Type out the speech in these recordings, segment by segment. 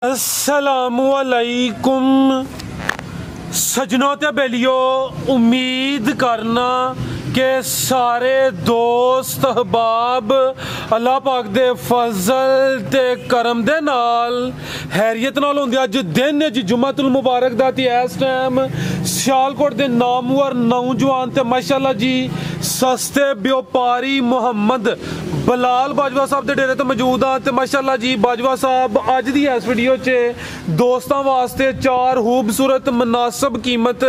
अस्सलामुअलैकुम सजनों ते बेलियो, उम्मीद करना कि सारे दोस्त अहबाब अल्लाह पाक दे फजल ते करम दे नाल हैरियत नाल होंदे। अज दिन जी जुम्मतुल मुबारक दा ते इस टाइम सियालकोट दे नामवर नौजवान ते माशाअल्लाह जी सस्ते व्यापारी मोहम्मद बलाल बाजवा साहब दे डेरे तो मौजूद हाँ। तो माशाअल्लाह जी बाजवा साहब अज दी इस वीडियो च दोस्तों वास्ते चार खूबसूरत मुनासब कीमत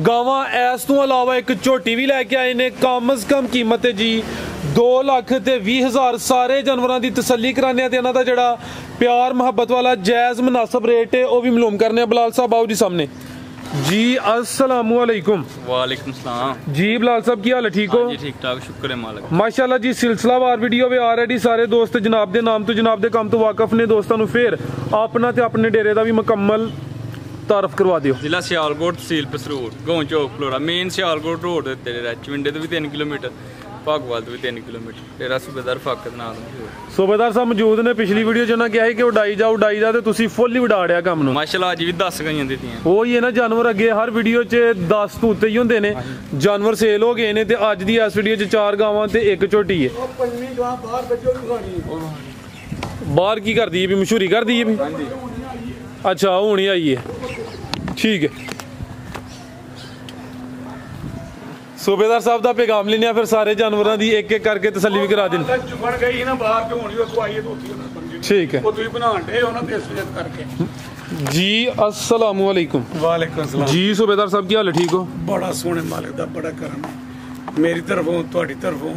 गावां इस तो अलावा एक झोटी भी लैके आए ने। कम अज कम कीमत है जी 2,20,000। सारे जानवरों की तसल्ली कराने इन्हों का जोड़ा प्यार मुहब्बत वाला जायज़ मुनासब रेट है वह भी मालूम करने। बलाल साहब आओ जी सामने जी। अस्सलामुअलैकुम। वालेकुम सलाम जी। बलाल साहब की हाल है? ठीक हो जी? ठीक ठाक, शुक्र है मालिक। माशाअल्लाह जी सिलसिलावार वीडियो भी ऑलरेडी सारे दोस्त जनाब के नाम तो जनाब के काम तो वाकफ ने। दोस्तों फिर अपना ते अपने डेरे का भी मुकम्मल तारफ करवा दियो। जिला सियालकोट, तहसील पसरूर, गांव चौक फ्लोरा, मेन सियालकोट रोड चविंडे तो भी 3 किलोमीटर, भागवाल तो भी 3 किलोमीटर। डेरा सूबेदार फाकत नाल सूबेदार साहब मौजूद ने। पिछली वीडियो च ना कहा कि उड़ाई जा तो तुसी फुल ही उड़ाड़िया काम नूं। माशाअल्लाह अज भी 10 गाइयां दित्तियां। वही है ना, जानवर अगे हर वीडियो च 10 तो उत्ते ही होंदे ने। जानवर सेल हो गए ने ते अज दी इस वीडियो च 4 गावां ते 1 झोटी है। बाहर की कर दी है भी? मशहूरी कर दी है भी? अच्छा हुण ही आई है, ठीक है। सूबेदार साहब का पैगाम लेने फिर सारे जानवरों की एक एक करके तसल्ली भी करा दें। ठीक है जी। अस्सलामुअलैकुम। वालेकुम सलाम जी। सूबेदार साहब की हाल है? ठीक हो? बड़ा सोहने मालिक दा बड़ा करम मेरी तरफों, तुहाडी तरफों,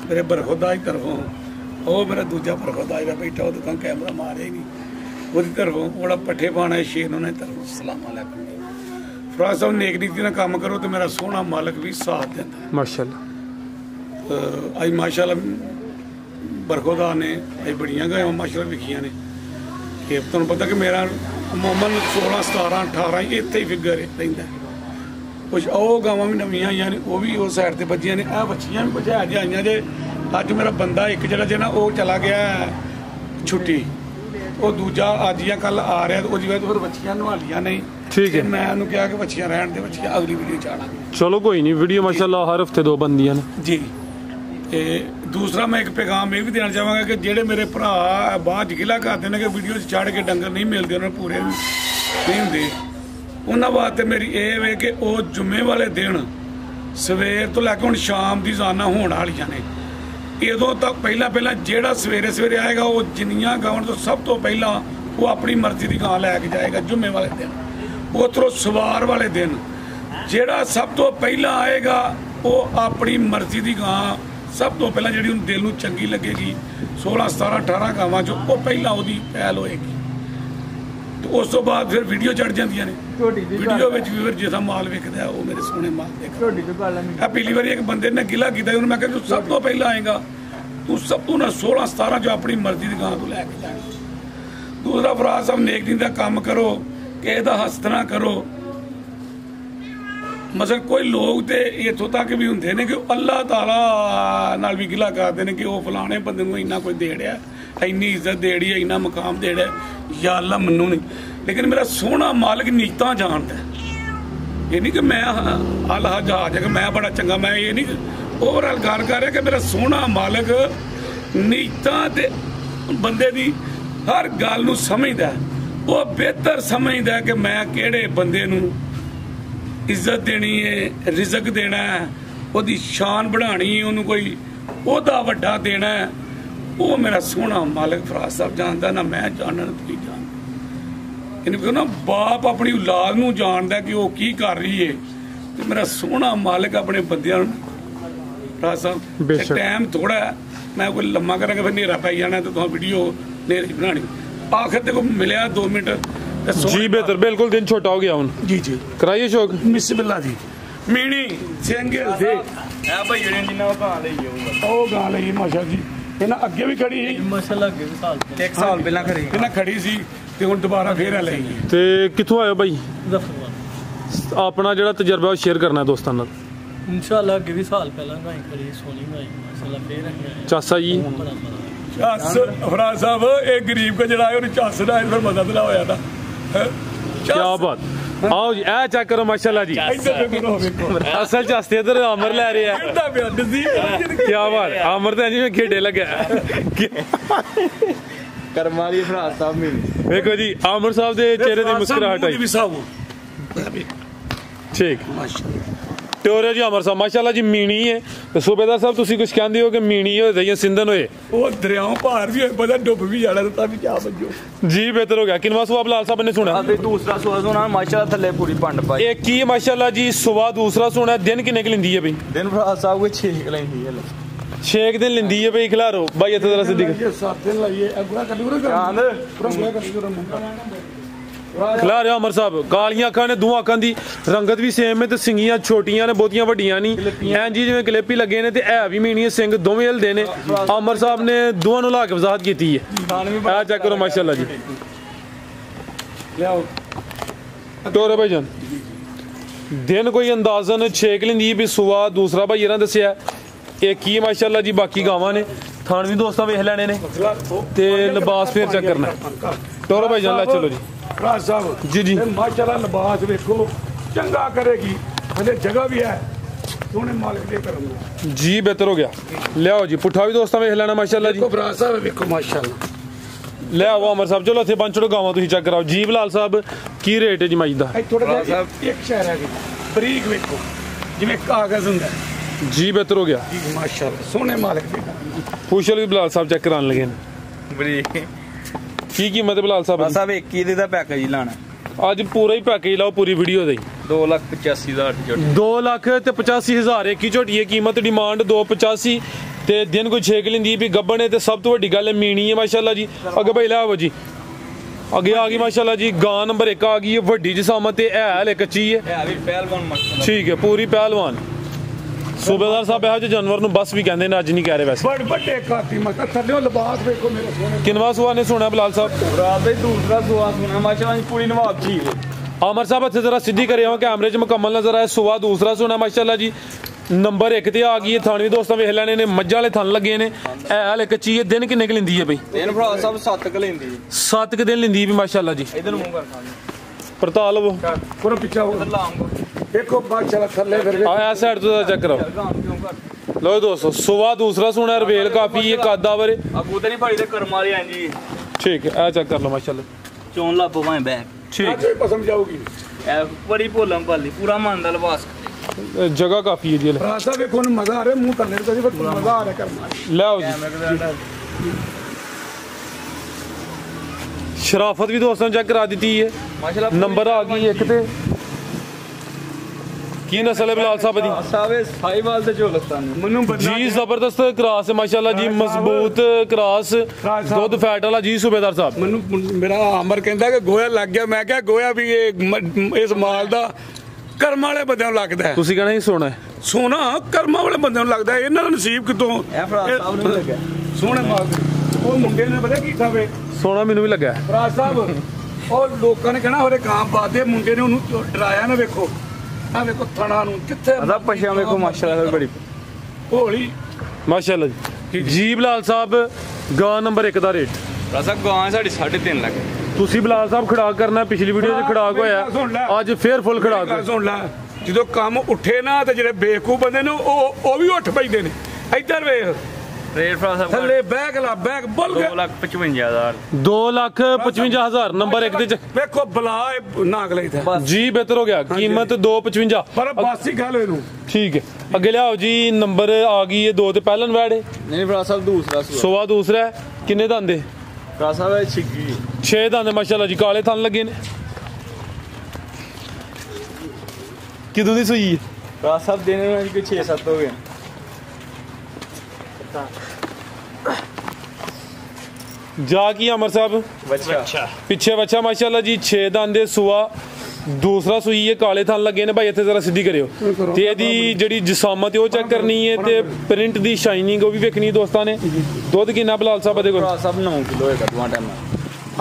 मेरे बरखुदाई तरफों, ओ मेरा दूजा बरखुदाई दा बैठा वो तो कैमरा मारे ही नहीं, वो तरफों बड़ा पट्ठे पाना है शेर उन्हें तरफों। अस्सलाम वालेकुम। फराज साहब नेक नीति ना काम करो तो मेरा सोहना मालिक भी साथ देता है माशाअल्लाह। अज माशाअल्लाह बरखुदा ने अज बड़ियां गायां माशाअल्लाह विखियां ने कि तुहानूं पता कि मेरा अमूमन 16, 17, 18 इत्थे ही फिगर रहिंदा है। कुछ वो गावां भी नवीं आईयां ने, वो भी उस साइड ते बज्जियां ने। आ बच्चियां भी कुछ है जी आईयां जे। अज मेरा बंदा एक जगह जे ना वो चला गया छुट्टी, वो दूजा अज या कल आ रहा तो वजह तो फिर बच्चियां नवालियां नहीं। ठीक है, मैं उन्होंने कहा कि बच्चियां रहन दे, बच्चियां अगली वीडियो च आना। चलो कोई नहीं, वीडियो माशाअल्लाह हर हफ्ते 2 बनदियां ने जी। ते दूसरा मैं एक पैगाम ये भी देना चाहांगा कि जेडे मेरे भरा बाद गिला करते हैं कि वीडियो चढ़ के डंगर नहीं मिलते, उन्हें पूरे नहीं होंगे, उन्होंने वास्ते मेरी ये है कि वो जुम्मे वाले दिन सवेर तो लैके हुण शाम की जाना होने वालियां ने। इदों तक पहला जेड़ा सवेरे सवेरे आएगा वो जिन्नियां गावां तो सब तो पहला वो अपनी मर्जी की गां लैके जाएगा जुम्मे वाले दिन। उधरों सवार वाले दिन जेड़ा सब तो पहला आएगा वो अपनी मर्जी की गां सब तो पहला जी दिल में चंगी लगेगी 16, 17, 18 गावां चो वो पहला वो पहल होएगी। तो उस तो बाद फिर वीडियो चढ़ जांदियां ने। वीडियो में भी फिर जिसा माल विकदा है वो मेरे सोहने माल देख। पिछली बार एक बंदे ने गिला किया, मैं कहा तू सब तो पहला आएगा, तू सब तू ना 16, 17 जो अपनी मर्जी की गां तू लैके जाएगा। दूसरा फराज साहब नेक नीति का काम करो कि ਇਹਦਾ हस्त ना करो। मसल कोई लोग तो इतों तक भी होंगे ने कि अल्लाह ताला नाल भी गिला करते हैं कि वह फलाने बंदे को इन्ना कोई दे रहा, इन्नी इज्जत दे रही है, इन्ना मुकाम दे रहा है, या अल्लाह मनु नहीं। लेकिन मेरा सोहना मालिक नीयतां जानता है। ये नहीं कि मैं अल्लाह जहाज है कि मैं बड़ा चंगा, मैं ये नहीं ओवरऑल गल कर रहा कि मेरा सोहना मालिक नीयतां ते बंदे की हर गल नूं समझदा है। वो बेहतर समझदा है कि मैं किहड़े बंदे नूं इज्जत देनी है, रिजक देना है, उसकी शान बढ़ानी है, उन्होंने कोई ओहदा वड्डा देना है, वो मेरा सोहना मालिक फराज साहब जानता ना मैं जानना कोई जानता। इन्हें ना बाप अपनी औलाद नूं जानदा कि वो की कर रही है, तो मेरा सोहना मालिक अपने बंदियां फराज साहब टाइम थोड़ा है, मैं कोई लम्मा करांगा फिर नेरा पै जाना तो तुहां वीडियो नेरी बनानी। आखिर देखो मिलिया 2 मिनट जी। बेहतर, बिल्कुल दिन छोटा हो गया हूं। जी जी कराइए शौक। बिस्मिल्लाह जी। मीणी सिंगल दे ए भाई जने जिन्ना गां लई ओ गां लई माशा जी। इन्हां अगे भी खड़ी है माशाअल्लाह, अगे भी साल 1 साल पहला खड़ी, इन्हां खड़ी सी ते हुण दोबारा फेर लई। ते कित्थों आए भाई? अपना जेड़ा तजर्बा शेयर करना है दोस्तां नाल। इंशाअल्लाह अगे भी साल पहला गां खड़ी सोनी गां माशाअल्लाह, फेर चाचा जी ਚੱਸ ਫਰਾਜ ਸਾਹਿਬ ਇਹ ਗਰੀਬ ਕੋ ਜਿਹੜਾ ਹੈ ਉਹਨੂੰ ਚੱਸ ਦਾ ਫਿਰ ਮਦਦ ਨਾ ਹੋਇਆ ਨਾ क्या बात आओ जी ए चेक करो माशाल्लाह जी असल च हस्ते इधर आमर ले रहे हैं क्या बात आमर तो जी में खेडे लगे ਕਰਮਾਲੀ ਫਰਾਜ ਸਾਹਿਬ ਮੇਰੀ देखो जी आमर साहब दे चेहरे दी मुस्कुराहट आई ठीक टोरे जी आमर साहब माशाल्लाह जी मीणी है तो सूबेदार साहब तुसी कुछ कहंदे हो कि मीणी होए या सिंधन होए ਉਹ ਦਰਿਆਵਾਂ ਭਾਰ ਵੀ ਹੋਏ ਪਤਾ ਡੁੱਬ ਵੀ ਜਾਣਾ ਤਾਂ ਵੀ ਕਿਆ ਬੱਜੋ जी बेहतर हो गया किनवा सुबह लाल साहब ने सुना ਤੇ ਦੂਸਰਾ ਸੁਆ ਸੁਣਾ ਮਾਸ਼ਾਅੱਲਾ ਥੱਲੇ ਪੂਰੀ ਪੰਡ ਪਾਈ एक की माशाल्लाह जी सुबह दूसरा सुना दिन किन्ने क लिंदी है भाई ਦਿਨ ਫਰਾਜ ਸਾਹਿਬ ਕੋਈ 6 ਲੈਂਦੀ ਹੈ 6 दिन लिंदी है भाई खिलारो भाई इथे जरा सिद्दीक ਇਹ 7 ਦਿਨ ਲਾਈਏ ਅਗਲਾ ਕੱਲੂ ਰੇ ਚਾਂਦ खिला रहे अमर साहब कालियां अखां ने दो अखां दी रंगत भी सेम है ते सिंगियां छोटियां ने बहुतियां वड्डियां नहीं ऐं जी जिवें कलेपी लगे ने ते है भी मीणी सिंह दोवें हिलदे ने अमर साहब ने दोवां नूं ला के वजाहत कीती है आ चेक करो माशाल्लाह जी ਲਿਆਓ टोरे भाईजान दिन कोई अंदाजन 6 लिंदी भी सुबह दूसरा भाई ने दसिया एक ही माशाल्लाह जी बाकी गावां ने थान भी दोस्तां वेख लैने ने ते लिबास फिर चेक करना टोरे भाईजान ला चलो जी ਫਰਾਜ ਸਾਹਿਬ जी जी ਮਾਸ਼ਾਅੱਲਾ ਲਿਬਾਸ ਵੇਖੋ ਚੰਗਾ ਕਰੇਗੀ ਹਲੇ ਜਗ੍ਹਾ ਵੀ ਹੈ ਸੋਹਣੇ ਮਾਲਕ ਦੇ ਕਰਮ ਨਾਲ जी बेहतर हो गया ले आओ जी पुट्ठा भी दोस्तां वेख लेना माशाल्लाह जी ਦੇਖੋ ਫਰਾਜ ਸਾਹਿਬ ਵੇਖੋ ਮਾਸ਼ਾਅੱਲਾ ले आओ अमर साहब चलो इत्थे बंद छोड़ो गावां तुसीं चेक कराओ जी बिलाल साहब की रेट है जी मज दा ਇਹ ਥੋੜਾ ਜਿਹਾ ਇੱਕ ਸ਼ਹਿਰ ਹੈ ਬਰੀਕ ਵੇਖੋ ਜਿਵੇਂ ਕਾਗਜ਼ ਹੁੰਦਾ जी बेहतर हो गया ਜੀ ਮਾਸ਼ਾਅੱਲਾ ਸੋਹਣੇ ਮਾਲਕ ਦੇ ਕਰਮ ਨਾਲ फूशल भी बिलाल साहब चेक कराने लगे ने ਬੜੀ की कीमत है बिलाल साहब ਸਾਹਿਬ 21 ਦਾ ਪੈਕੇਜ ਹੀ ਲਾਣਾ आज पूरा ही पैकेज लाओ पूरी वीडियो दा 2,85,000 ਝੋਟੀ 2,85,000 एक ही झोटी है कीमत डिमांड 285 ते दिन कोई 6 कि लिंदी भी गब्बन है ते सब तो वड्डी गल है मीणी है माशाल्लाह जी अगे भाई ले आओ जी अगे आ गई माशाल्लाह जी गां नंबर 1 आ गई है वड्डी जिसामत ते है हले कच्ची है ਵੀ ਪਹਿਲਵਾਨ ਮਸਲਾ ठीक है पूरी पहलवान सूबेदार साहब ਇਹੋ ਜਿਹੇ ਜਾਨਵਰ ਨੂੰ ਬਸ ਵੀ ਕਹਿੰਦੇ ਨੇ ਅੱਜ ਨਹੀਂ ਕਹਿ ਰਹੇ ਵੈਸੇ ਬੜ ਵੱਡੇ ਕਾਤੀ ਮਤ ਥੱਲੇ ਲਿਬਾਸ ਵੇਖੋ ਮੇਰੇ ਸੋਹਣੇ ਕਿਨਵਾ ਸੁਆ ਨੇ ਸੁਣਾ ਬਿਲਾਲ ਸਾਹਿਬ ਰਾਤ ਦਾ ਦੂਸਰਾ ਸੁਆ ਸੁਣਾ ਮਾਸ਼ਾਅੱਲਾ ਪੂਰੀ ਨਵਾਬ ਠੀਕ ਹੈ आमर साहब अच्छे जरा सीधी करे हो कैमरे च मुकम्मल नजर आए सुबह दूसरा सुना माशाल्लाह जी नंबर 1 ते आ गई है थानवी दोस्तों वेख लेने ने मज्जा वाले थन लगे ने है हले कच्ची है दिन किन्ने क लिंदी है भाई ਦਿਨ ਫਰਾਜ ਸਾਹਿਬ 7 ਕ ਲੈਂਦੀ 7 क दिन लिंदी भी माशाल्लाह जी ਇਧਰ ਮੂੰਹ ਕਰ ਖਾਂਦੇ परता लवो ਕੋਰ ਪਿੱਛਾ ਹੋ ਲਾਂਗੋ ਦੇਖੋ ਮਾਸ਼ਾਅੱਲਾ ਥੱਲੇ ਫਿਰ आया साइड तो चेक करो ਗਾਂ ਕਿਉਂ ਕਰ लो दोस्तों सुबह दूसरा सुना रवेल काफी है कादावर ਅਗੂ ਤੇ ਨਹੀਂ ਭਾਈ ਦੇ ਕਰਮ ਵਾਲੇ ਆਂ ਜੀ ठीक है आ चेक कर लो माशाल्लाह ਚੋਣ ਲੱਭੋ ਭਾਵੇਂ ਬੈਗ ठीक ਕੋਈ ਪਸੰਦ ਜਾਊਗੀ ਐ ਬੜੀ ਭੋਲਮ ਭਾਲੀ ਪੂਰਾ ਮਨ ਦਾ ਲਿਬਾਸ जगह काफी है जी ले ਰਾਸਾ ਵੇਖੋ ਨੂੰ ਮਜ਼ਾ ਆ ਰਿਹਾ ਮੂੰਹ ਥੱਲੇ ਤੇ ਪਰ ਮਜ਼ਾ ਆ ਰਿਹਾ ਕਰਨਾ आओ जी शराफत भी दोस्तों चेक करा दी है ਮਾਸ਼ਾਅੱਲਾ नंबर आ गई एक ते की नस्ल है बिलाल साहब दी ਸਾਵੇ ਸਾਈਵਾਲ ਤੇ ਝੋਲਸਤਾਨ ਮੈਨੂੰ ਬੰਦਾ जी जबरदस्त क्रास है माशाल्लाह जी मजबूत क्रास दूध फैट वाला जी सूबेदार साहब ਮੈਨੂੰ ਮੇਰਾ ਅਮਰ ਕਹਿੰਦਾ ਕਿ ਗੋਇਆ ਲੱਗ ਗਿਆ ਮੈਂ ਕਿਹਾ ਗੋਇਆ ਵੀ ਇਹ ਇਸ ਮਾਲ ਦਾ ਕਰਮ ਵਾਲੇ ਬੰਦਿਆਂ ਨੂੰ ਲੱਗਦਾ ਹੈ ਤੁਸੀਂ ਕਹਿਣਾ ਹੀ ਸੋਣਾ ਹੈ ਸੋਨਾ ਕਰਮਾਂ ਵਾਲੇ ਬੰਦਿਆਂ ਨੂੰ ਲੱਗਦਾ ਹੈ ਇਹਨਾਂ ਦਾ ਨਸੀਬ ਕਿਤੋਂ ਇਹ ਫਰਾਜ ਸਾਹਿਬ ਨੂੰ ਲੱਗਿਆ ਸੋਹਣੇ ਮਾਲ ਦੇ ਉਹ ਮੁੰਡੇ ਨੇ ਪਤਾ ਕੀ ਖਾਵੇ ਸੋਣਾ ਮੈਨੂੰ ਵੀ ਲੱਗਾ ਹੈ। ਫਰਾਜ ਸਾਹਿਬ ਉਹ ਲੋਕਾਂ ਨੇ ਕਹਿਣਾ ਹੋਰੇ ਕਾਂ ਬਾਦੇ ਮੁੰਡੇ ਨੇ ਉਹਨੂੰ ਡਰਾਇਆ ਨਾ ਵੇਖੋ ਆ ਵੇਖੋ ਥਣਾ ਨੂੰ ਕਿੱਥੇ ਅਦਾ ਪਛਿਆ ਵੇਖੋ ਮਾਸ਼ਾਅੱਲਾ ਬੜੀ ਹੋਲੀ माशाल्लाह जी जी बिलाल साहब गां नंबर 1 ਦਾ ਰੇਟ ਰਸਾ ਗਾਂ ਸਾਡੀ 3.5 ਲੱਖ ਤੁਸੀਂ ਬਿਲਾਲ ਸਾਹਿਬ ਖੜਾਕ ਕਰਨਾ ਪਿਛਲੀ ਵੀਡੀਓ 'ਚ ਖੜਾਕ ਹੋਇਆ ਅੱਜ ਫੇਰ ਫੁੱਲ ਖੜਾਕ ਗੱਲ ਸੁਣ ਲੈ ਜਦੋਂ ਕੰਮ ਉੱਠੇ ਨਾ ਤੇ ਜਿਹੜੇ ਬੇਵਕੂਫ ਬੰਦੇ ਨੇ ਉਹ ਵੀ ਉੱਠ ਪੈਂਦੇ ਨੇ ਇੱਧਰ ਵੇਖ ਰੇਟ ਫਰਾਜ ਸਾਹਿਬ ਥੱਲੇ ਬੈਗ ਲਾ ਬੈਗ ਬੁੱਲ ਗਿਆ 2,55,000 2,55,000 ਨੰबर 1 ਦੇ ਵੇਖੋ ਬਲਾ ਨਾਗ ਲਈਦਾ ਜੀ ਬਿਹਤਰ ਹੋ ਗਿਆ ਕੀਮਤ 2,55 ਪਰ ਬਾਸੀ ਗੱਲ ਇਹਨੂੰ ठीक है अगे लियाओ जी नंबर आ गई है 2 ਤੇ ਪਹਿਲਨ ਵੈੜੇ ਨਹੀਂ ਫਰਾਜ ਸਾਹਿਬ ਦੂਸਰਾ ਸੁਆ ਸੋਵਾ ਦੂਸਰਾ ਹੈ। ਕਿੰਨੇ ਦੰਦੇ ਫਰਾਜ ਸਾਹਿਬ ਇਹ ਛਿੱਗੀ 6 ਦੰਦ ਮਾਸ਼ਾਅੱਲਾ ਜੀ ਕਾਲੇ ਥਣ ਲੱਗੇ ਨੇ ਕਿਦੋਂ ਦੀ ਸੂਈ ਹੈ ਫਰਾਜ ਸਾਹਿਬ ਦੇਣੇ ਨੂੰ ਕੋਈ 6-7 ਹੋ ਗਏ ਜਾ ਕੀ ਅਮਰ ਸਾਹਿਬ ਬੱਚਾ ਪਿੱਛੇ ਬੱਚਾ ਮਾਸ਼ਾਅੱਲਾ ਜੀ 6 ਦੰਦੇ ਸੁਆ ਦੂਸਰਾ ਸੂਈ ਹੈ ਕਾਲੇ ਥਣ ਲੱਗੇ ਨੇ ਭਾਈ ਇੱਥੇ ਜ਼ਰਾ ਸਿੱਧੀ ਕਰਿਓ ਤੇ ਇਹਦੀ ਜਿਹੜੀ ਜਿਸਾਮਤ ਹੈ ਉਹ ਚੈੱਕ ਕਰਨੀ ਹੈ ਤੇ ਪ੍ਰਿੰਟ ਦੀ ਸ਼ਾਈਨਿੰਗ ਉਹ ਵੀ ਵੇਖਣੀ ਦੋਸਤਾਂ ਨੇ ਦੁੱਧ ਕਿੰਨਾ ਬਿਲਾਲ ਸਾਹਿਬ ਦੇ ਕੋਲ ਫਰਾਜ ਸਾਹਿਬ 9 ਕਿਲੋ ਹੋਏਗਾ ਦੋਵਾਂ ਟਾਈਮ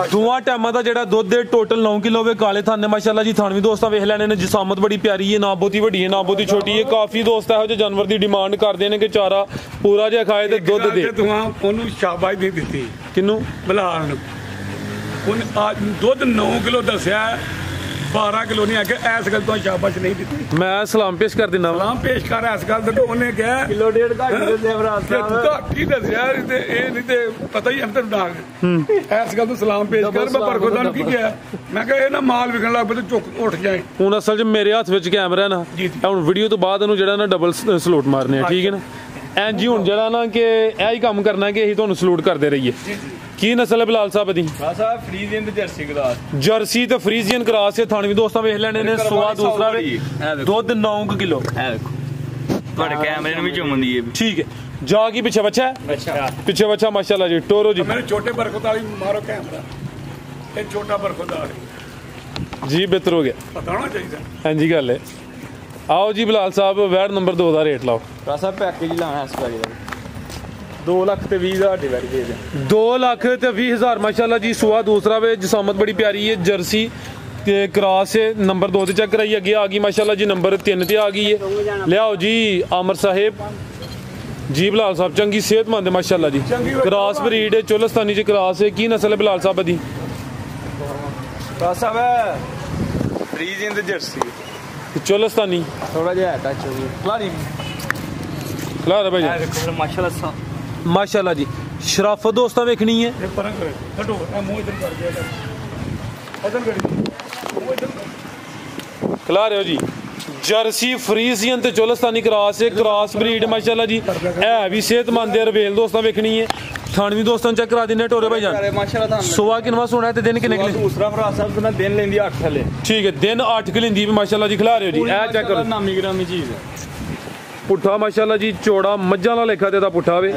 ਦੋਵਾਂ ਟਾਈਮਾਂ ਦਾ ਜਿਹੜਾ ਦੁੱਧ ਹੈ ਟੋਟਲ 9 ਕਿਲੋ ਵੇ ਕਾਲੇ ਥਾਨੇ ਮਾਸ਼ਾਅੱਲਾ ਜੀ। ਥਾਣ ਵੀ ਦੋਸਤਾਂ ਵੇਖ ਲੈਣੇ ਨੇ, ਜਿਸਾਮਤ ਬੜੀ ਪਿਆਰੀ ਹੈ, ਨਾ ਬਹੁਤੀ ਵੱਡੀ ਹੈ ਨਾ ਬਹੁਤੀ ਛੋਟੀ ਹੈ। ਕਾਫੀ ਦੋਸਤ ਇਹੋ ਜਿਹੇ ਜਾਨਵਰ ਦੀ ਡਿਮਾਂਡ ਕਰਦੇ ਨੇ ਕਿ ਚਾਰਾ ਪੂਰਾ ਜਿਹਾ ਖਾਏ ਤੇ ਦੁੱਧ ਦੇ। ਤੂੰ ਉਹਨੂੰ ਸ਼ਾਬਾਸ਼ ਨਹੀਂ ਦਿੱਤੀ ਕਿਹਨੂੰ? ਬਲਾਲ ਨੂੰ। ਉਹਨੇ ਦੁੱਧ 9 ਕਿਲੋ ਦੱਸਿਆ, 12 ਕਿਲੋ ਨਹੀਂ ਆਖਿਆ। ਇਸ ਗੱਲ ਤੋਂ ਸ਼ਾਬਾਸ਼ ਨਹੀਂ ਦਿੱਤੀ। ਮੈਂ ਸਲਾਮ ਪੇਸ਼ ਕਰ ਦਿੰਦਾ ਸਲਾਮ ਪੇਸ਼ ਕਰ ਇਸ ਗੱਲ ਤੇ। ਉਹਨੇ ਕਿਹਾ ਕਿਲੋ ਡੇਢ ਘੱਟ ਦੇ ਭਰਾ ਘੱਟ ਹੀ ਦੱਸਿਆ ਤੇ ਇਹ ਨਹੀਂ ਤੇ ਪਤਾ ਹੀ ਅੰਦਰ ਡਾਂਗ। ਇਸ ਗੱਲ ਤੋਂ ਸਲਾਮ ਪੇਸ਼ ਕਰ। ਮੈਂ ਬਰਖੁਦਾ ਨੂੰ ਕੀ ਕਿਹਾ, ਮੈਂ ਕਿਹਾ ਇਹ ਨਾ ਮਾਲ ਵਿਕਣ ਲੱਗ ਪਏ ਤੇ ਝੁੱਕ ਉੱਠ ਜਾਏ। ਹੁਣ ਅਸਲ 'ਚ ਮੇਰੇ ਹੱਥ ਵਿੱਚ ਕੈਮਰਾ ਨਾ, ਹੁਣ ਵੀਡੀਓ ਤੋਂ ਬਾਅਦ ਇਹਨੂੰ ਜਿਹੜਾ ਨਾ ਡਬਲ ਸਲੂਟ ਮਾਰਨੇ ਆ, ਠੀਕ ਹੈ ਨਾ। ਐਂ ਜੀ ਹੁਣ ਜਿਹੜਾ ਨਾ ਕਿ ਇਹ ਹੀ ਕੰਮ ਕਰਨਾ ਕਿ ਅਸੀਂ ਤੁਹਾਨੂੰ ਸਲੂਟ ਕਰਦੇ ਰਹੀਏ। ਕੀ ਨਸਲ ਹੈ ਬਿਲਾਲ ਸਾਹਿਬ ਦੀ? ਸਾਹਿਬ ਫਰੀਜ਼ੀਅਨ ਤੇ ਜਰਸੀ ਕਲਾਸ। ਜਰਸੀ ਤੇ ਫਰੀਜ਼ੀਅਨ ਕਰਾਸ ਹੈ। ਥਾਣ ਵੀ ਦੋਸਤਾਂ ਵੇਖ ਲੈਣੇ ਨੇ। ਸਵਾ ਦੂਸਰਾ ਵੇ, ਦੁੱਧ 9 ਕਿਲੋ। ਇਹ ਦੇਖੋ ਤੁਹਾਡੇ ਕੈਮਰੇ ਨੂੰ ਵੀ ਚੁੰਮਦੀ ਹੈ। ਠੀਕ ਹੈ। ਜਾ ਕੀ ਪਿੱਛੇ ਬੱਚਾ? ਅੱਛਾ ਪਿੱਛੇ ਬੱਚਾ ਮਾਸ਼ਾਅੱਲਾ ਜੀ। ਟੋਰੋ ਜੀ ਮੇਰੇ ਛੋਟੇ ਬਰਖੁਦ ਵਾਲੀ ਮਾਰੋ ਕੈਮਰਾ। ਇਹ ਛੋਟਾ ਬਰਖੁਦ ਜੀ ਬਿਹਤਰ ਹੋ ਗਿਆ, ਪਤਾ ਹੋਣਾ ਚਾਹੀਦਾ। ਹਾਂਜੀ ਗੱਲ ਹੈ। ਆਓ ਜੀ ਬਿਲਾਲ ਸਾਹਿਬ, ਵੈਟ ਨੰਬਰ 2 ਦਾ ਰੇਟ ਲਾਓ। ਸਾਹਿਬ ਪੈਕੇਜ ਲਾਣਾ ਇਸ ਵਾਰੀ ਦਾ 2 ਲੱਖ ਤੇ 20,000 ਦੀ ਵੈਟ ਦੇ ਦੇ। 2 ਲੱਖ ਤੇ 20,000 ਮਾਸ਼ਾਅੱਲਾ ਜੀ। ਸੁਆ ਦੂਸਰਾ ਵੇ, ਜਿਸਾਮਤ ਬੜੀ ਪਿਆਰੀ ਹੈ। ਜਰਸੀ ਤੇ ਕਰਾਸ ਹੈ। ਨੰਬਰ 2 ਤੇ ਚੈੱਕ ਕਰਾਈ, ਅੱਗੇ ਆ ਗਈ ਮਾਸ਼ਾਅੱਲਾ ਜੀ। ਨੰਬਰ 3 ਤੇ ਆ ਗਈ ਹੈ। ਲਿਆਓ ਜੀ ਆਮਰ ਸਾਹਿਬ ਜੀ। ਬਿਲਾਲ ਸਾਹਿਬ ਚੰਗੀ ਸਿਹਤਮੰਦ ਹੈ ਮਾਸ਼ਾਅੱਲਾ ਜੀ। ਕਰਾਸ ਬਰੀਡ ਹੈ, ਚੋਲਸਤਾਨੀ ਚ ਕਰਾਸ ਹੈ। ਕੀ ਨਸਲ ਹੈ ਬਿਲਾਲ ਸਾਹਿਬ ਦੀ? ਸਾਹਿਬ ਫਰੀਜ਼ੀਅਨ ਤੇ ਜਰਸੀ ਚੋਲਸਤਾਨੀ ਥੋੜਾ ਜਿਹਾ ਟੱਚ ਹੋ ਗਿਆ ਖਲਾਰੀ ਖਲਾਰ ਭਾਈ ਇਹ ਦੇਖੋ ਮਾਸ਼ਾਅੱਲਾ ਮਾਸ਼ਾਅੱਲਾ ਜੀ। ਸ਼ਰਾਫਤ ਦੋਸਤਾਂ ਵੇਖਣੀ ਹੈ। ਇਹ ਪਰਾਂ ਕਰ ਹਟੋ, ਇਹ ਮੂੰਹ ਇਧਰ ਕਰ ਗਿਆ ਅਦਨ ਕਰੀ ਮੂੰਹ ਇਧਰ ਖਿਲਾ ਰਹੇ ਹੋ ਜੀ। ਜਰਸੀ ਫਰੀਜ਼ੀਅਨ ਤੇ ਚੋਲਸਤਾਨੀ ਕਰਾਸ ਹੈ। ਕਰਾਸ ਬਰੀਡ ਮਾਸ਼ਾਅੱਲਾ ਜੀ। ਇਹ ਵੀ ਸਿਹਤਮੰਦ ਹੈ। ਰਵੇਲ ਦੋਸਤਾਂ ਵੇਖਣੀ ਹੈ। ਥਾਣਵੀ ਦੋਸਤਾਂ ਨੂੰ ਚੈੱਕ ਕਰਾ ਦਿੰਨੇ ਟੋਰੇ ਭਾਈ ਜਾਨ। ਮਾਸ਼ਾਅੱਲਾ ਸੁਆ ਕਿੰਨਾ ਸੋਣਾ ਤੇ ਦਿਨ ਕਿੰਨੇ ਕਿਲੇ? ਦੂਸਰਾ ਭਰਾ ਸਾਹਿਬ ਦਾ ਦਿਨ ਲੈਂਦੀ 8 ਹਲੇ। ਠੀਕ ਹੈ, ਦਿਨ 8 ਕਿਲੇ ਲੈਂਦੀ ਵੀ ਮਾਸ਼ਾਅੱਲਾ ਜੀ। ਖਿਲਾ ਰਹੇ ਹੋ ਜੀ। ਇਹ ਚੈੱਕ ਕਰੋ, ਨਾਮੀ ਗ੍ਰਾਮੀ ਚੀਜ਼ ਹੈ। ਪੁੱਠਾ ਮਾਸ਼ਾਅੱਲਾ ਜੀ, ਚੌੜਾ ਮੱਝਾਂ ਦਾ ਲੇਖਾ ਤੇ ਦਾ ਪੁੱਠਾ ਵੇ।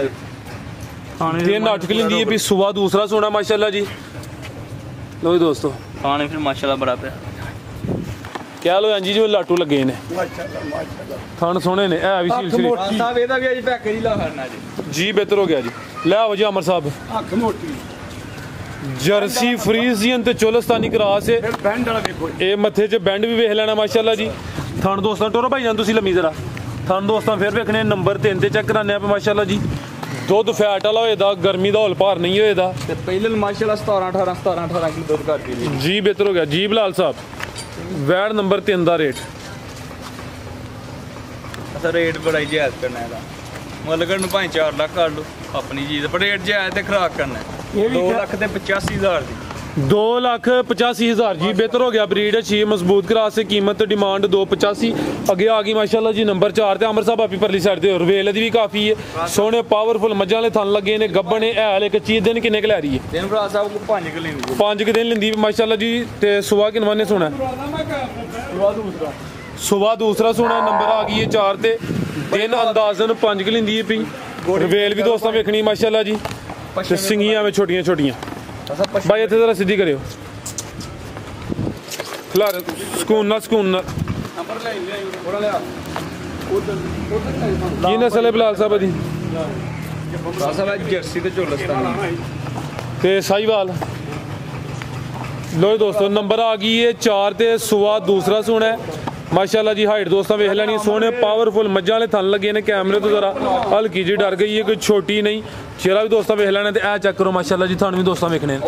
ਦਿਨ 8 ਕਿਲੇ ਲੈਂਦੀ ਹੈ ਵੀ। ਸੁਆ ਦੂਸਰਾ ਸੋਣਾ ਮਾਸ਼ਾਅੱਲਾ ਜੀ। ਲੋ ਜੀ ਦੋਸਤੋ, ਖਾਣੇ ਫਿਰ ਮਾਸ਼ਾਅੱਲਾ ਬੜਾ ਪਿਆ ਕਹਿ ਲੋ ਇੰਜੀ ਜਿਵੇਂ ਲਾਟੂ ਲੱਗੇ ਨੇ। ਮਾਸ਼ਾਅੱਲਾ ਮਾਸ਼ਾਅੱਲਾ ਥਣ ਸੋਹਣੇ ਨੇ। ਇਹ ਵੀ ਸੀਲ ਸੀਲ ਸਾਹਿਬ ਇਹਦਾ ਵੀ ਅੱਜ ਪੈਕੇਜ ਹੀ ਲਾ ਕਰਨਾ ਜੀ। ਬਿਹਤਰ ਹੋ ਗਿਆ ਜੀ। ਲੈ ਆਓ ਜੀ ਅਮਰ ਸਾਹਿਬ। ਅੱਖ ਮੋਟੀ ਜਰਸੀ ਫਰੀਜ਼ੀਅਨ ਤੇ ਚੋਲਸਤਾਨੀ ਕਰਾਸ ਹੈ। ਫਿਰ ਬੈਂਡ ਵਾਲਾ ਦੇਖੋ। ਇਹ ਮੱਥੇ 'ਚ ਬੈਂਡ ਵੀ ਵੇਖ ਲੈਣਾ ਮਾਸ਼ਾਅੱਲਾ ਜੀ। ਥਣ ਦੋਸਤਾਂ ਟੋਰੋ ਭਾਈ ਜਾਨ ਤੁਸੀਂ ਲੰਮੀ ਜ਼ਰਾ। ਥਣ ਦੋਸਤਾਂ ਫਿਰ ਵੇਖਣੇ। ਨੰਬਰ 3 ਤੇ ਚੈੱਕ ਕਰਾਨੇ ਆਪਾਂ ਮਾਸ਼ਾਅੱਲਾ ਜੀ। ਦੁੱਧ ਫੈਟ ਵਾਲਾ ਹੋਏਦਾ, ਗਰਮੀ ਦਾ ਹੌਲ ਭਾਰ ਨਹੀਂ ਹੋਏਦਾ। ਤੇ ਪਹਿਲੇ ਮਾਸ਼ਾਅੱਲਾ 17-18 ਕਿਲੋ ਦੁੱਧ ਕਰਦੀ ਜੀ। ਜੀ ਬਿਹਤਰ ਹੋ ਗਿਆ ਜੀ। ਬਿਲਾਲ ਸਾਹਿਬ ਵੈਟ ਨੰਬਰ 3 ਦਾ ਰੇਟ? ਅਸਾ ਰੇਟ ਬੜਾ ਹੀ ਜਾਇਜ਼ ਕਰਨਾ ਇਹਦਾ। ਮੁੱਲ ਕਰਨ ਨੂੰ ਭਾਵੇਂ 4 ਲੱਖ ਕਰ ਲਓ ਆਪਣੀ ਚੀਜ਼, ਪਰ ਰੇਟ ਜਾਇਜ਼ ਤੇ ਖਰਾਕ ਕਰਨਾ। 2 ਲੱਖ ਤੇ 85,000 ਦੀ। 2,85,000 ਜੀ। ਬਿਹਤਰ ਹੋ ਗਿਆ। ਬਰੀਡ ਅੱਛੀ ਮਜ਼ਬੂਤ ਕਰਾਸ ਹੈ। ਕੀਮਤ ਡਿਮਾਂਡ 285। ਅੱਗੇ ਆ ਗਈ ਮਾਸ਼ਾਅੱਲਾ ਜੀ ਨੰਬਰ 4 ਤੇ ਅਮਰ ਸਾਹਿਬ ਆਪੀ ਪਰਲੀ ਸਾਈਡ ਤੇ। ਰਵੇਲ ਦੀ ਵੀ ਕਾਫੀ ਹੈ। ਸੋਹਣੇ ਪਾਵਰਫੁਲ ਮੱਝਾਂ ਵਾਲੇ ਥਣ ਲੱਗੇ ਨੇ। ਗੱਬਣ ਹੈ। ਹਲੇ ਕੱਚੀ ਦਿਨ ਕਿੰਨੇ ਕੁ ਲੈ ਰਹੀ ਹੈ? ਦਿਨ ਭਰਾ ਸਾਹਿਬ ਕੋ 5 ਕਿਲੋ ਲੈਂਦੀ 5 ਦਿਨ ਲੈਂਦੀ ਮਾਸ਼ਾਅੱਲਾ ਜੀ। ਤੇ ਸੁਬਾ ਕਿੰਨਵਾਂ ਨੇ ਸੋਣਾ? ਦੂਸਰਾ ਸੁਬਾ ਦੂਸਰਾ ਸੋਣਾ। ਨੰਬਰ ਆ ਗਈ ਹੈ 4 ਤੇ। ਦਿਨ ਅੰਦਾਜ਼ਨ 5 ਕਿ ਲੈਂਦੀ ਹੈ ਪਈ। ਰਵੇਲ ਵੀ ਦੋਸਤਾਂ ਵੇਖਣੀ ਮਾਸ਼ਾਅੱਲਾ ਜੀ। ਤੇ ਸਿੰਗੀਆਂ ਵਿੱਚ ਛੋਟੀਆਂ ਛੋਟੀਆਂ। ਭਾਈ ਇੱਥੇ ਜ਼ਰਾ ਸਿੱਧੀ ਕਰਿਓ। ਖਿਲਾਰ ਸਕੂਨ ਨਾਲ ਸਕੂਨ ਨਾਲ। ਕੀ ਨਸਲ ਹੈ ਬਿਲਾਲ ਸਾਹਿਬ ਦੀ? ਸਾਹਿਬ ਜਰਸੀ ਤੇ ਚੋਲਸਤਾਨੀ ਤੇ ਸਾਹੀਵਾਲ। ਲੋ ਦੋਸਤੋ ਨੰਬਰ ਆ ਗਈ ਹੈ 4 ਤੇ। ਸੁਆ ਦੂਸਰਾ ਸੋਣਾ ਹੈ ਮਾਸ਼ਾਅੱਲਾ ਜੀ। ਹਾਈਟ ਦੋਸਤਾਂ ਵੇਖ ਲੈਣੀ। ਸੋਹਣੇ ਪਾਵਰਫੁਲ ਮੱਝਾਂ ਵਾਲੇ ਥਣ ਲੱਗੇ ਨੇ। ਕੈਮਰੇ ਤੋਂ ਜ਼ਰਾ ਹਲਕੀ ਜੀ ਡਰ ਗਈ ਹੈ, ਕੋਈ ਛੋਟੀ ਨਹੀਂ। ਚਿਹਰਾ ਵੀ ਦੋਸਤਾਂ ਵੇਖ ਲੈਣਾ। ਤੇ ਇਹ ਚੈੱਕ ਕਰੋ ਮਾਸ਼ਾਅੱਲਾ ਜੀ। ਥਣ ਵੀ ਦੋਸਤਾਂ ਵੇਖਣੇ।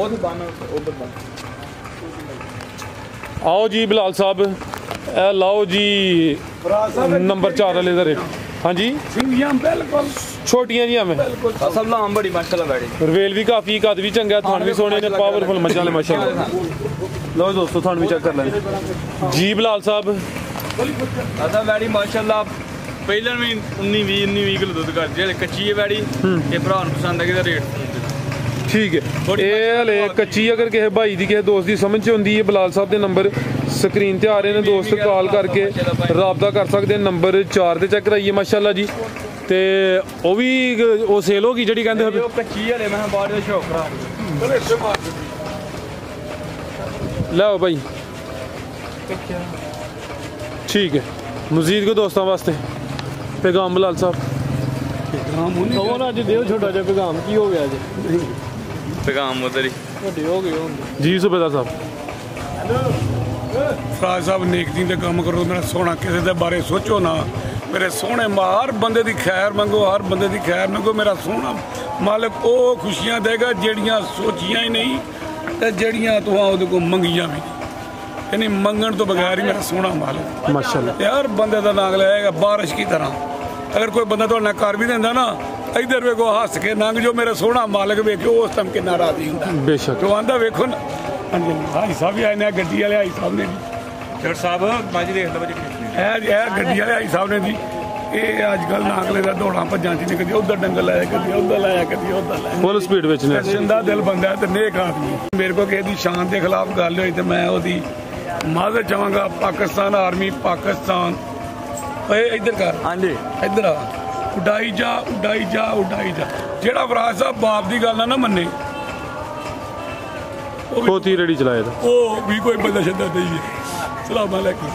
ਆਓ ਜੀ ਬਿਲਾਲ ਸਾਹਿਬ ਇਹ ਲਾਓ ਜੀ ਨੰਬਰ 4 ਵਾਲੇ ਦਾ ਰੇਟ। ਹਾਂਜੀ ਸਿੰਗੀਆਂ ਬਿਲਕੁਲ ਛੋਟੀਆਂ ਜੀਆਂ ਮੈਂ ਸਭ ਲਾਮ ਬੜੀ ਮਾਸ਼ਾਅੱਲਾ ਬੈਠੀ। ਰਵੇਲ ਵੀ ਕਾਫੀ, ਕੱਦ ਵੀ ਚੰਗਾ, ਥਣ ਵੀ ਸੋਹਣੇ ਨੇ, ਪਾਵਰਫੁਲ ਮੱਝਾਂ ਵਾਲੇ ਮਾਸ਼ਾਅੱਲਾ। ਲਓ ਦੋਸਤੋ ਥਣ ਵੀ ਚੈੱਕ ਕਰ ਲੈਣੇ ਜੀ ਬਿਲਾਲ ਸਾਹਿਬ। ਅਸਾਂ ਵੈੜੀ ਮਾਸ਼ਾਅੱਲਾ ਪਹਿਲਾਂ ਵੀ 19-20 ਕਿਲੋ ਦੁੱਧ ਕਰਦੀ। ਜਿਹੜੇ ਕੱਚੀ ਹੈ ਵੈੜੀ ਇਹ ਭਰਾ ਨੂੰ ਪਸੰਦ ਹੈ ਕਿ ਇਹਦਾ ਰੇਟ ਠੀਕ ਹੈ। ਇਹ ਹਲੇ ਕੱਚੀ ਅਗਰ ਕਿਸੇ ਭਾਈ ਦੀ ਕਿਸੇ ਦੋਸਤ ਦੀ ਸਮਝ ਚ ਹੁੰਦੀ ਹੈ, ਬਿਲਾਲ ਸਾਹਿਬ ਦੇ ਨੰਬਰ ਸਕਰੀਨ ਤੇ ਆ ਰਹੇ ਨੇ। ਦੋਸਤ ਕਾਲ ਕਰਕੇ ਰਾਬਤਾ ਕਰ ਸਕਦੇ। ਨੰਬਰ 4 ਤੇ ਚੈੱਕ ਕਰਾਈਏ ਮਾਸ਼ਾਅੱਲਾ ਜੀ। ਤੇ ਉਹ ਵੀ ਉਹ ਸੇਲ ਹੋ ਗਈ ਜਿਹੜੀ ਕਹਿੰਦੇ ਉਹ ਕੱਚੀ ਹਲੇ ਮੈਂ ਬਾਅਦ ਵਿੱਚ ਸ਼ੌਕ ਖਰਾਬ ਲਿਆਓ ਭਾਈ। ਠੀਕ ਹੈ। ਮਜ਼ੀਦ ਕੋ ਦੋਸਤਾਂ ਵਾਸਤੇ ਪੈਗਾਮ ਬਿਲਾਲ ਸਾਹਿਬ। ਪੈਗਾਮ ਉਹਨੇ ਅੱਜ ਦਿਓ ਛੋਟਾ ਜਿਹਾ ਪੈਗਾਮ। ਕੀ ਹੋ ਗਿਆ ਜੀ? ਪੈਗਾਮ ਉਧਰ ਹੀ ਵੱਡੇ ਹੋ ਗਏ ਹੁੰਦੇ ਜੀ ਸੂਬੇਦਾਰ ਸਾਹਿਬ। ਫਰਾਜ ਸਾਹਿਬ ਨੇਕੀ ਦੇ ਕੰਮ ਕਰੋ, ਮੇਰਾ ਸੋਹਣਾ ਕਿਸੇ ਦੇ ਬਾਰੇ ਸੋਚੋ ਨਾ। ਮੇਰੇ ਸੋਹਣੇ ਹਰ ਬੰਦੇ ਦੀ ਖੈਰ ਮੰਗੋ, ਹਰ ਬੰਦੇ ਦੀ ਖੈਰ ਮੰਗੋ। ਮੇਰਾ ਸੋਹਣਾ ਮਾਲਕ ਉਹ ਖੁਸ਼ੀਆਂ ਦੇਗਾ ਜਿਹੜੀਆਂ ਸੋਚੀਆਂ ਹੀ ਨਹੀਂ ਤੇ ਜਿਹੜੀਆਂ ਤੂੰ ਉਹਦੇ ਕੋਲ ਮੰਗੀਆਂ ਵੀ ਨਹੀਂ। ਯਾਨੀ ਮੰਗਣ ਤੋਂ ਬਗੈਰ ਹੀ ਮੇਰਾ ਸੋਹਣਾ ਮਾਲਕ ਮਾਸ਼ਾਅੱਲਾ। ਤੇ ਹਰ ਬੰਦੇ ਦਾ ਨਾਮ ਲਏਗਾ ਬਾਰਿਸ਼ ਕੀ ਤਰ੍ਹਾਂ। ਅਗਰ ਕੋਈ ਬੰਦਾ ਤੁਹਾਡੇ ਨਾਲ ਕਰ ਵੀ ਦਿੰਦਾ ਨਾ, ਇਧਰ ਵੇਖੋ ਹੱਸ ਕੇ ਲੰਘ ਜੋ, ਮੇਰਾ ਸੋਹਣਾ ਮਾਲਕ ਵੇਖਿਓ ਉਸ ਟਾਈਮ ਕਿੰਨਾ ਰਾਜ਼ੀ ਹੁੰਦਾ। ਬੇਸ਼ੱਕ। ਤੋ ਆਂਦਾ ਵੇਖੋ ਨਾ, ਹਾਂਜੀ ਹਾਈ ਸਾਹਿਬ ਵੀ ਆਏ ਨੇ, ਗੱਡੀ ਵਾਲੇ ਹਾਈ ਸਾਹਿਬ ਨੇ ਜੀ। ਡਾਕਟਰ ਸਾਹਿਬ ਮਾਜੀ ਦੇਖ ਲਓ ਜੀ ਇਹ ਗੱਡੀ ਵਾਲੇ ਹਾਈ ਸਾਹਿਬ ਨੇ ਜੀ। ਇਹ ਅੱਜ ਕੱਲ ਨਾਗਲੇ ਦਾ ਦੌੜਾਂ ਭੱਜਾਂ ਚ ਨਹੀਂ, ਕਦੀ ਉਧਰ ਡੰਗਲ ਲਾਇਆ, ਕਦੀ ਉਧਰ ਲਾਇਆ, ਕਦੀ ਉਧਰ ਲਾਇਆ। ਫੁੱਲ ਸਪੀਡ ਵਿੱਚ ਨੇ। ਜਿੰਦਾ ਦਿਲ ਬੰਦਾ ਤੇ ਨੇਕ ਆਦਮੀ। ਮੇਰੇ ਕੋਲ ਕਿਸੇ ਦੀ ਸ਼ਾਨ ਦੇ ਖਿਲਾਫ ਗੱਲ ਹੋਈ ਤੇ ਮੈਂ ਉਹਦੀ ਮਾਜ਼ਰ ਚਾਹਾਂਗਾ। ਪਾਕਿਸਤਾਨ ਆਰਮੀ, ਪਾਕਿਸਤਾਨ ਓਏ ਇੱਧਰ ਕਰ, ਹਾਂਜੀ ਇੱਧਰ ਆ। ਉਡਾਈ ਜਾ, ਉਡਾਈ ਜਾ, ਉਡਾਈ ਜਾ। ਜਿਹੜਾ ਫਰਾਜ ਸਾਹਿਬ ਬਾਪ ਦੀ ਗੱਲ ਨਾ ਮੰਨੇ, ਖੋਤੀ ਰੇੜੀ ਚਲਾਏ ਦਾ। ਉਹ ਵੀ ਕੋਈ ਬੰਦਾ ਛੱਡਾ ਨਹੀਂ ਹੈ। ਸਲਾਮ ਅਲੈਕੁਮ।